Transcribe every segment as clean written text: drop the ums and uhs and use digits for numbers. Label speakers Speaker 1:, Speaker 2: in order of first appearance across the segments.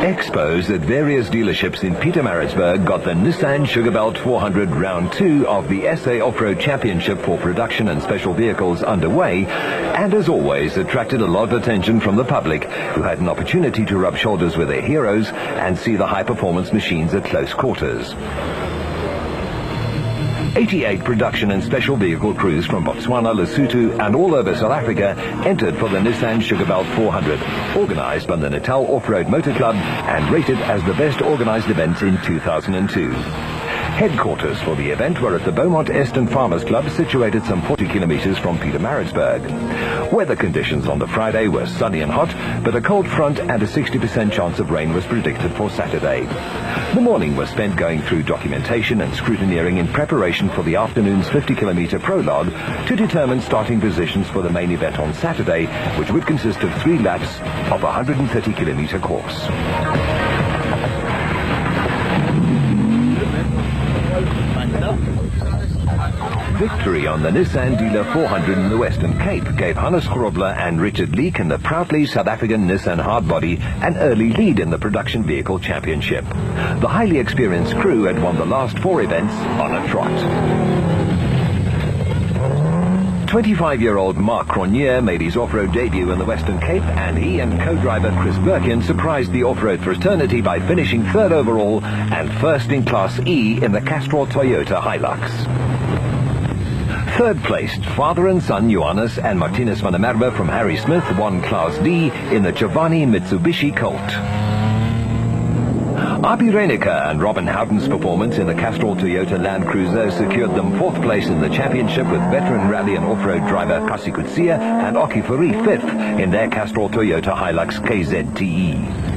Speaker 1: Expos at various dealerships in Pietermaritzburg got the Nissan Sugarbelt 400 Round 2 of the SA Off-Road Championship for production and special vehicles underway, and as always attracted a lot of attention from the public, who had an opportunity to rub shoulders with their heroes and see the high-performance machines at close quarters. 88 production and special vehicle crews from Botswana, Lesotho and all over South Africa entered for the Nissan Sugarbelt 400, organised by the Natal Off-Road Motor Club and rated as the best organised event in 2002. Headquarters for the event were at the Beaumont Eston Farmers Club, situated some 40 kilometres from Pietermaritzburg. Weather conditions on the Friday were sunny and hot, but a cold front and a 60% chance of rain was predicted for Saturday. The morning was spent going through documentation and scrutineering in preparation for the afternoon's 50-kilometre prologue to determine starting positions for the main event on Saturday, which would consist of 3 laps of a 130-kilometre course. Victory on the Nissan Dealer 400 in the Western Cape gave Hannes Grobler and Richard Leek in the proudly South African Nissan Hardbody an early lead in the Production Vehicle Championship. The highly experienced crew had won the last 4 events on a trot. 25-year-old Mark Cronje made his off-road debut in the Western Cape, and he and co-driver Chris Birkin surprised the off-road fraternity by finishing 3rd overall and 1st in Class E in the Castrol Toyota Hilux. Third placed, father and son Johannes and Martinez van der Merwe from Harry Smith won Class D in the Giovanni Mitsubishi Colt. Abi Reinicker and Robin Houghton's performance in the Castrol Toyota Land Cruiser secured them 4th place in the championship, with veteran rally and off-road driver Kasi Kutsia and Aki Fourie 5th in their Castrol Toyota Hilux KZTE.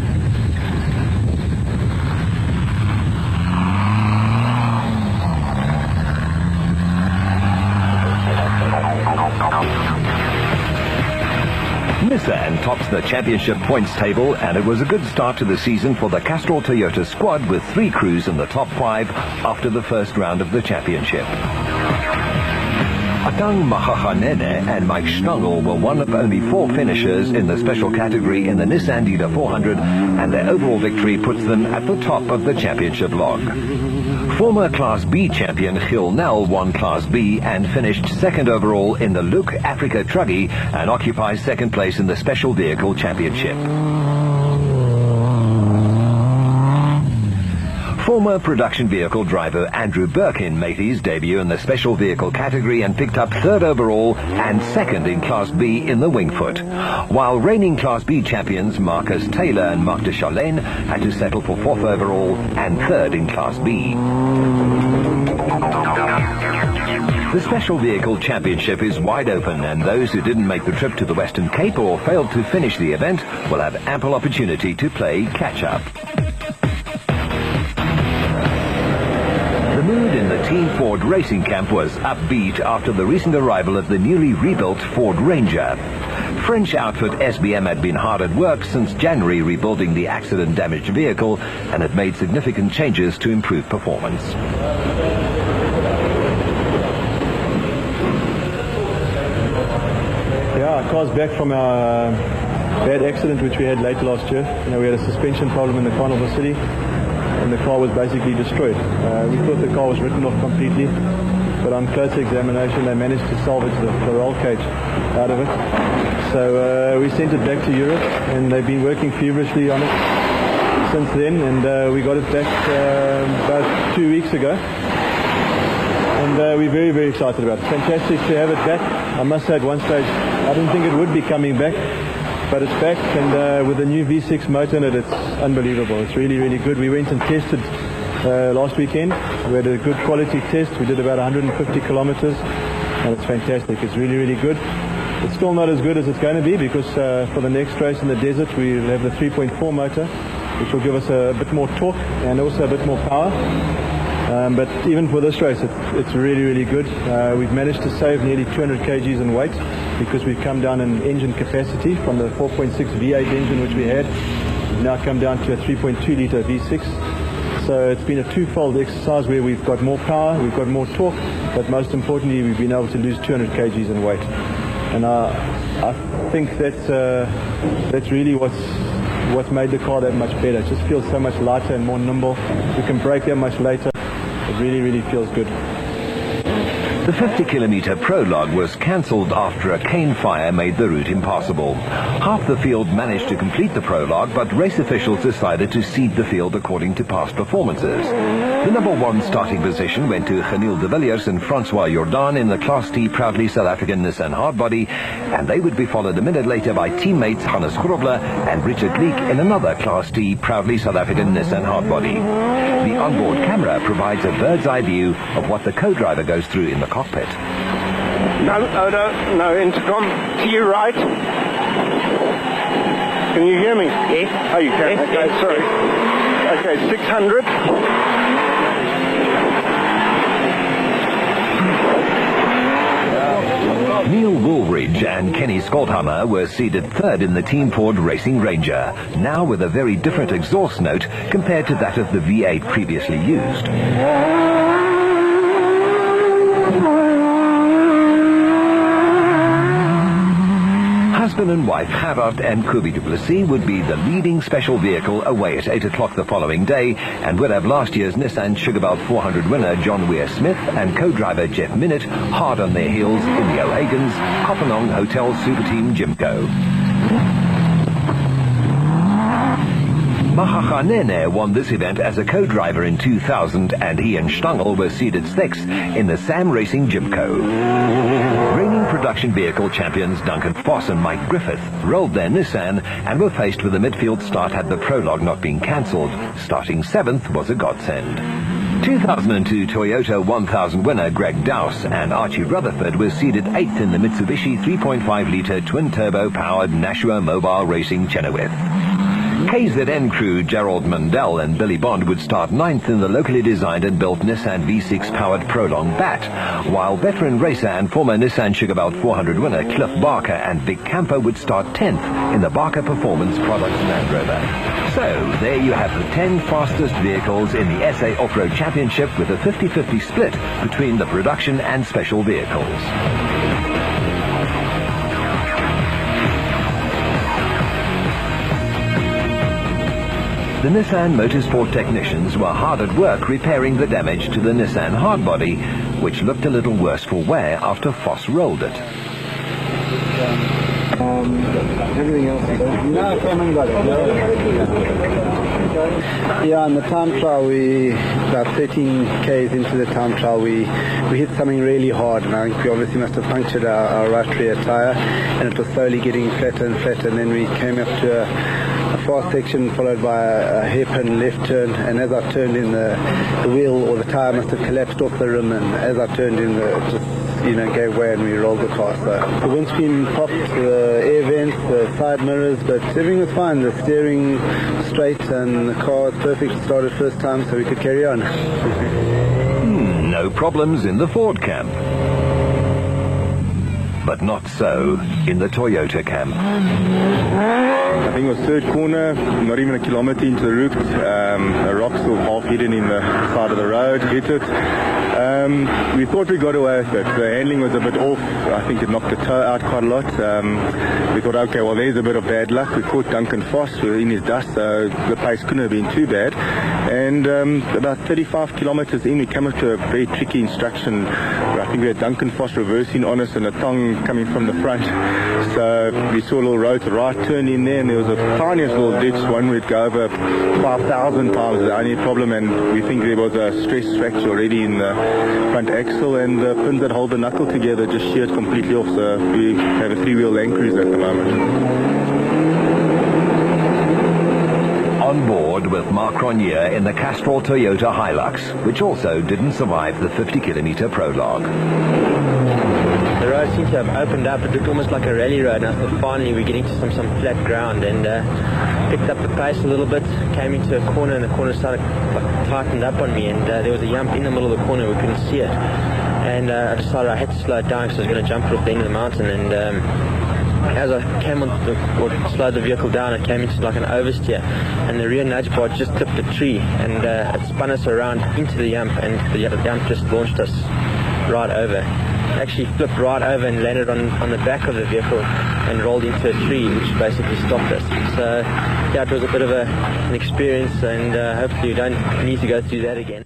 Speaker 1: Nissan tops the championship points table, and it was a good start to the season for the Castrol Toyota squad, with 3 crews in the top 5 after the first round of the championship. Atang Mahachanene and Mike Schnangel were one of only 4 finishers in the special category in the Nissan Dealer 400, and their overall victory puts them at the top of the championship log. Former Class B champion Gil Nel won Class B and finished 2nd overall in the Luke Africa Truggy and occupies 2nd place in the Special Vehicle Championship. Former production vehicle driver Andrew Birkin made his debut in the special vehicle category and picked up 3rd overall and 2nd in Class B in the Wingfoot, while reigning Class B champions Marcus Taylor and Marc de Charlene had to settle for 4th overall and 3rd in Class B. The Special Vehicle Championship is wide open, and those who didn't make the trip to the Western Cape or failed to finish the event will have ample opportunity to play catch-up. The mood in the Team Ford racing camp was upbeat after the recent arrival of the newly rebuilt Ford Ranger. French outfit SBM had been hard at work since January rebuilding the accident-damaged vehicle and had made significant changes to improve performance.
Speaker 2: Yeah, our car's back from our bad accident which we had late last year. We had a suspension problem in the Carnival City, and the car was basically destroyed. We thought the car was written off completely, but on closer examination they managed to salvage the roll cage out of it. So we sent it back to Europe, and they've been working feverishly on it since then, and we got it back about 2 weeks ago. And we're very, very excited about it. Fantastic to have it back. I must say, at one stage I didn't think it would be coming back, but it's back, and with the new V6 motor in it, it's unbelievable. It's really, really good. We went and tested last weekend. We had a good quality test. We did about 150 kilometers, and it's fantastic. It's really, really good. It's still not as good as it's going to be, because for the next race in the desert we'll have the 3.4 motor, which will give us a bit more torque and also a bit more power. But even for this race, it's really, really good. We've managed to save nearly 200 kgs in weight, because we've come down in engine capacity from the 4.6 V8 engine which we had. We've now come down to a 3.2 litre V6. So it's been a twofold exercise where we've got more power, we've got more torque, but most importantly we've been able to lose 200 kgs in weight. And I think that's really what's what's made the car that much better. It just feels so much lighter and more nimble. We can brake that much later. It really, really feels good.
Speaker 1: The 50-kilometre prologue was cancelled after a cane fire made the route impassable. Half the field managed to complete the prologue, but race officials decided to seed the field according to past performances. The number one starting position went to Geniel de Villiers and Francois Jordan in the Class T proudly South African Nissan hardbody, and they would be followed a minute later by teammates Hannes Grobler and Richard Leek in another Class T proudly South African Nissan hardbody. The onboard camera provides a bird's eye view of what the co-driver goes through in the cockpit.
Speaker 3: No, intercom, to your right. Can you hear me?
Speaker 4: Yes.
Speaker 3: Oh, you can.
Speaker 4: Yes,
Speaker 3: Okay,
Speaker 4: yes.
Speaker 3: sorry. Okay, 600.
Speaker 1: Neil Woolridge and Kenny Skoldhammer were seeded third in the Team Ford Racing Ranger, now with a very different exhaust note compared to that of the V8 previously used. Husband and wife Havard and Kubi du Plessis would be the leading special vehicle away at 8 o'clock the following day and would have last year's Nissan Sugarbelt 400 winner John Weir-Smith and co-driver Jeff Minnett hard on their heels in the O'Hagan's Kopanong Hotel Super Team Jimco. Mahakhanene won this event as a co-driver in 2000 and he and Stangl were seeded sixth in the Sam Racing Jimco. Reigning production vehicle champions Duncan Foss and Mike Griffith rolled their Nissan and were faced with a midfield start had the prologue not been cancelled. Starting seventh was a godsend. 2002 Toyota 1000 winner Greg Dowse and Archie Rutherford were seeded 8th in the Mitsubishi 3.5-litre twin-turbo-powered Nashua Mobile Racing Chenoweth. KZN crew Gerald Mundell and Billy Bond would start 9th in the locally designed and built Nissan V6-powered Prolong Bat, while veteran racer and former Nissan Sugarbelt 400 winner Cliff Barker and Vic Camper would start 10th in the Barker Performance Products Land Rover. So, there you have the 10 fastest vehicles in the SA Off-Road Championship with a 50-50 split between the production and special vehicles. The Nissan Motorsport technicians were hard at work repairing the damage to the Nissan hardbody, which looked a little worse for wear after Foss rolled it.
Speaker 5: Everything else is done. No, I haven't got it. Yeah, in the time trial, about 13 Ks into the time trial, we hit something really hard, and I think we obviously must have punctured our right rear tyre, and it was slowly getting flatter and flatter, and then we came up to a fast section followed by a hairpin left turn, and as I turned in, the wheel or the tyre must have collapsed off the rim, and as I turned in, it just gave way and we rolled the car. So the windscreen popped, the air vents, the side mirrors, but everything was fine. The steering straight and the car was perfect. It started first time, so we could carry on.
Speaker 1: No problems in the Ford camp. But not so in the Toyota camp.
Speaker 2: I think it was third corner, not even a kilometre into the route. A rock still half hidden in the side of the road, hit it. We thought we got away with it. The handling was a bit off. I think it knocked the toe out quite a lot. We thought, okay, well, there's a bit of bad luck. We caught Duncan Foss. We were in his dust, so the pace couldn't have been too bad. And about 35 kilometres in, we came up to a very tricky instruction. I think we had Duncan Foss reversing on us and a tongue coming from the front. So we saw a little road to right turn in there, and there was a tiniest little ditch. One we'd go over 5,000 times, the only problem, and we think there was a stress fracture already in the front axle, and the pins that hold the knuckle together just sheared completely off, so we have a 3-wheel Land Cruiser at the moment.
Speaker 1: On board with Mark Ronier in the Castrol Toyota Hilux, which also didn't survive the 50-kilometre prologue.
Speaker 4: The road seemed to have opened up. It looked almost like a rally road, and I thought finally we're getting to some flat ground, and picked up the pace a little bit, came into a corner, and the corner started tightened up on me, and there was a yump in the middle of the corner. We couldn't see it, and I decided I had to slow it down because I was going to jump off the end of the mountain, and as I came on or slowed the vehicle down, I came into like an oversteer, and the rear nudge bar just clipped a tree, and it spun us around into the yump, and the yump just launched us right over. actually flipped right over and landed on the back of the vehicle and rolled into a tree, which basically stopped us. So yeah, it was a bit of an experience, and hopefully you don't need to go through that again.